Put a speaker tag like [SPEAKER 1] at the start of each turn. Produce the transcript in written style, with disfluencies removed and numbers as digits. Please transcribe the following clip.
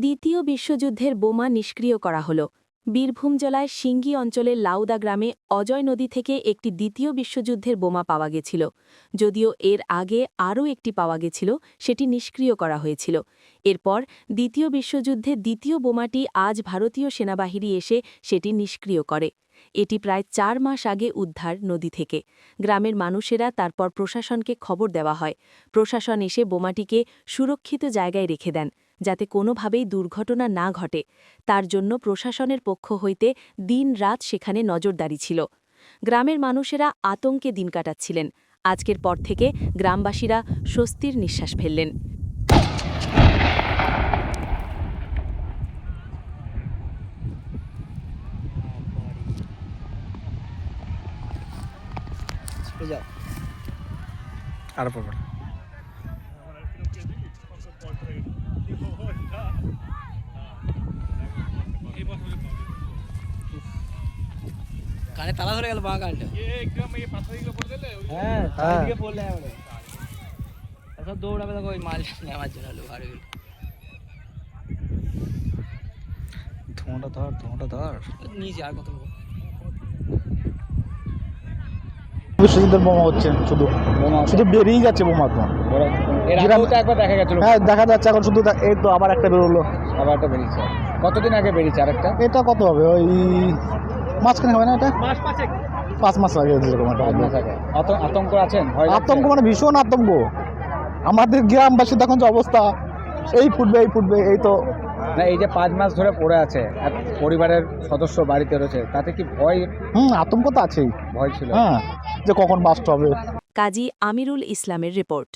[SPEAKER 1] দ্বিতীয় বিশ্বযুদ্ধের বোমা নিষ্ক্রিয় করা হল। বীরভূম জেলায় সিঙ্গি অঞ্চলের লাউদা গ্রামে অজয় নদী থেকে একটি দ্বিতীয় বিশ্বযুদ্ধের বোমা পাওয়া গেছিল। যদিও এর আগে আরও একটি পাওয়া গেছিল, সেটি নিষ্ক্রিয় করা হয়েছিল। এরপর দ্বিতীয় যুদ্ধে দ্বিতীয় বোমাটি আজ ভারতীয় সেনাবাহিনী এসে সেটি নিষ্ক্রিয় করে। এটি প্রায় ৪ মাস আগে উদ্ধার নদী থেকে। গ্রামের মানুষেরা তারপর প্রশাসনকে খবর দেওয়া হয়। প্রশাসন এসে বোমাটিকে সুরক্ষিত জায়গায় রেখে দেন, যাতে কোনোভাবেই দুর্ঘটনা না ঘটে। তার জন্য প্রশাসনের পক্ষ হইতে দিন-রাত সেখানে নজরদারি ছিল। গ্রামের মানুষেরা আতঙ্কে দিন কাটাচ্ছিলেন। আজকের পর থেকে গ্রামবাসীরা স্বস্তির নিঃশ্বাস ফেললেন।
[SPEAKER 2] কানে তালা ধরে গেল বাঁ কানটা। হ্যাঁ দিকে পড়লে সব দৌড়াবে ওই মাল নেওয়ার জন্য ঘরে গেল।
[SPEAKER 3] ধোঁয়াটা ধর
[SPEAKER 2] নিচে আর কত
[SPEAKER 3] বিশ্বযুদ্ধের বোমা হচ্ছে, শুধু বেরিয়ে যাচ্ছে বোমা তো।
[SPEAKER 4] একবার দেখা গেছিল,
[SPEAKER 3] হ্যাঁ দেখা যাচ্ছে এখন শুধু এই তো আবার একটা বেরোলো,
[SPEAKER 4] আবার একটা বেরিয়েছে। কতদিন আগে বেরিয়েছে আরেকটা?
[SPEAKER 3] এটা কত হবে, ওই মাঝখানে হবে না, এটা 5 মাস আগে যেরকম একটা হবে।
[SPEAKER 4] আতঙ্ক আছেন? ভয় লাগছে?
[SPEAKER 3] আতঙ্ক মানে ভীষণ আতঙ্ক। আমাদের গ্রামবাসী তখন যে অবস্থা, এই ফুটবে এই তো।
[SPEAKER 4] না, এই যে 5 মাস ধরে পড়ে আছে, আর পরিবারের সদস্য বাড়িতে রয়েছে, তাতে কি ভয়?
[SPEAKER 3] আতঙ্ক তো আছেই,
[SPEAKER 4] ভয় ছিল,
[SPEAKER 3] হ্যাঁ, যে কখন বাস্ট হবে।
[SPEAKER 1] কাজী আমিরুল ইসলামের রিপোর্ট।